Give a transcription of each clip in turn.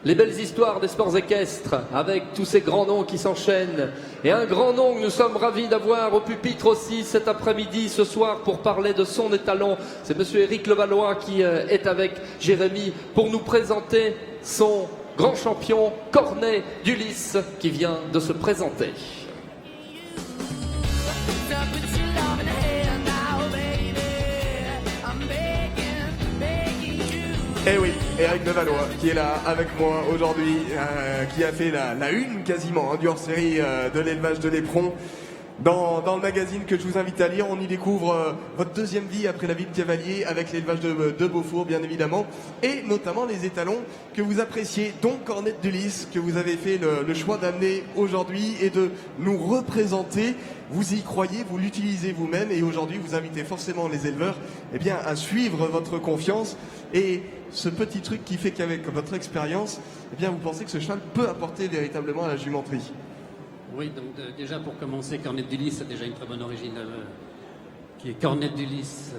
les belles histoires des sports équestres avec tous ces grands noms qui s'enchaînent. Et un grand nom que nous sommes ravis d'avoir au pupitre aussi cet après-midi, ce soir, pour parler de son étalon. C'est monsieur Éric Levallois qui est avec Jérémy pour nous présenter son grand champion Cornet d'Ulysse qui vient de se présenter. Eh oui, Éric Levallois qui est là avec moi aujourd'hui, qui a fait la une quasiment du hors-série de l'élevage de l'éperon. Dans le magazine que je vous invite à lire, on y découvre votre deuxième vie après la vie de cavalier avec l'élevage de Beaufour bien évidemment, et notamment les étalons que vous appréciez, dont Cornet d'Ulysse que vous avez fait le choix d'amener aujourd'hui et de nous représenter. Vous y croyez, vous l'utilisez vous-même, et aujourd'hui vous invitez forcément les éleveurs à suivre votre confiance et ce petit truc qui fait qu'avec votre expérience, vous pensez que ce cheval peut apporter véritablement à la jumenterie. Oui, donc déjà pour commencer, Cornet d'Ulysse a déjà une très bonne origine, qui est Cornet d'Ulysse,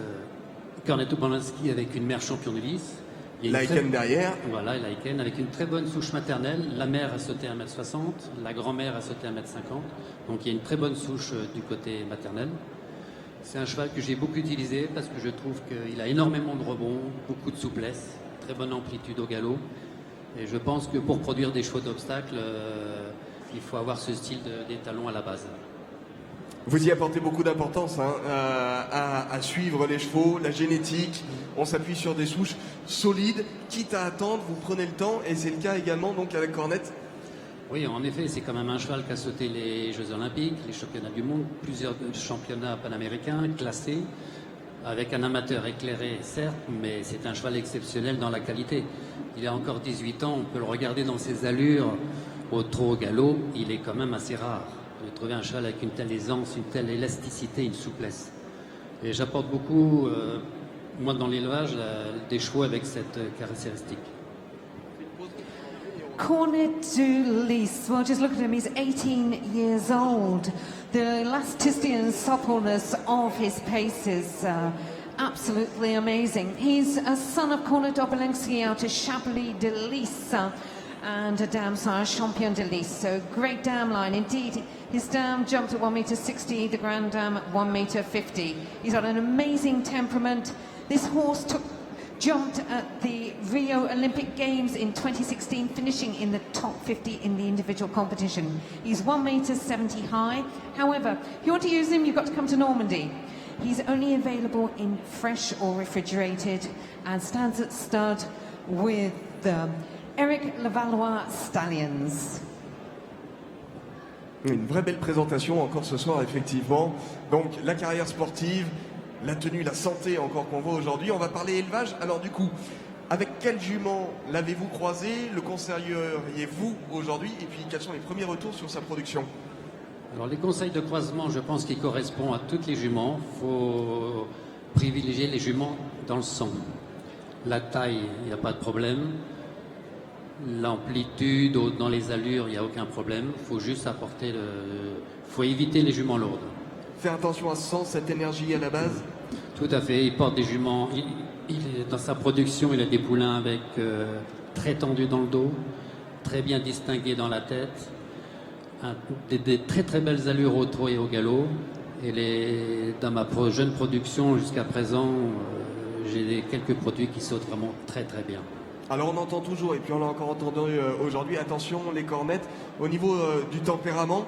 Cornet Obolinski avec une mère champion d'Ulysse. L'Aiken derrière. Voilà, l'Aiken avec une très bonne souche maternelle. La mère a sauté 1m60, la grand-mère a sauté 1m50. Donc il y a une très bonne souche du côté maternel. C'est un cheval que j'ai beaucoup utilisé parce que je trouve qu'il a énormément de rebond, beaucoup de souplesse, très bonne amplitude au galop. Et je pense que pour produire des chevaux d'obstacles, il faut avoir ce style d'étalon à la base. Vous y apportez beaucoup d'importance à suivre les chevaux, la génétique. On s'appuie sur des souches solides, quitte à attendre, vous prenez le temps, et c'est le cas également donc avec Cornet. Oui, en effet, c'est quand même un cheval qui a sauté les Jeux Olympiques, les championnats du monde, plusieurs championnats panaméricains, classés, avec un amateur éclairé, certes, mais c'est un cheval exceptionnel dans la qualité. Il a encore 18 ans, on peut le regarder dans ses allures, au trot, au galop, il est quand même assez rare. J'ai trouvé un cheval avec une telle aisance, une telle élasticité, une souplesse. Et j'apporte beaucoup, moi dans l'élevage, des chevaux avec cette caractéristique. Cornet d'Ulysse, well, just look at him, he's 18 years old. The elasticity and suppleness of his pace is absolutely amazing. He's a son of Cornet Obolinski out of Chablis de Lys and a dam sire, Champion de Lys. So great dam line. Indeed, his dam jumped at 1m60 m, the grand dam at 1m50 m. He's got an amazing temperament. This horse jumped at the Rio Olympic Games in 2016, finishing in the top 50 in the individual competition. He's 1m70 m high. However, if you want to use him, you've got to come to Normandy. He's only available in fresh or refrigerated and stands at stud with the Éric Levallois Stallions. Une vraie belle présentation encore ce soir, effectivement. Donc la carrière sportive, la tenue, la santé encore qu'on voit aujourd'hui. On va parler élevage. Alors du coup, avec quel jument l'avez-vous croisé? Le conseilleriez-vous aujourd'hui? Et puis quels sont les premiers retours sur sa production? Alors les conseils de croisement, je pense qu'ils correspondent à toutes les juments. Il faut privilégier les juments dans le sang. La taille, il n'y a pas de problème. L'amplitude, dans les allures, il n'y a aucun problème. Il faut juste apporter faut éviter les juments lourdes. Faire attention à ce sens, cette énergie à la base. Tout à fait. Il porte des juments. Dans sa production, il a des poulains avec très tendus dans le dos, très bien distingués dans la tête, des très très belles allures au trot et au galop. Et dans ma jeune production, jusqu'à présent, j'ai quelques produits qui sautent vraiment très très bien. Alors on entend toujours, et puis on l'a encore entendu aujourd'hui, attention les cornettes, au niveau du tempérament,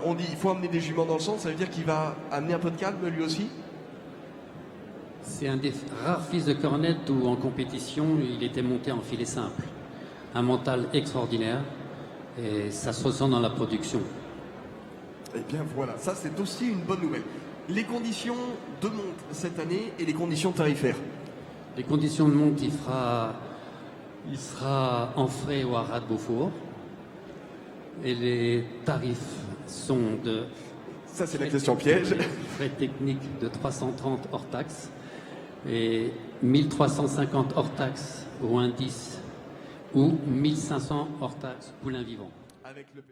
on dit il faut amener des juments dans le sang, ça veut dire qu'il va amener un peu de calme lui aussi? C'est un des rares fils de cornette où en compétition il était monté en filet simple. Un mental extraordinaire, et ça se ressent dans la production. Eh bien voilà, ça c'est aussi une bonne nouvelle. Les conditions de monte cette année et les conditions tarifaires? Les conditions de monte, il sera en frais au haras de Beaufour. Et les tarifs sont de... Ça, c'est la question piège. Frais techniques de 330 hors taxe et 1350 hors taxe au indice ou 1500 hors taxe poulain vivant. Avec le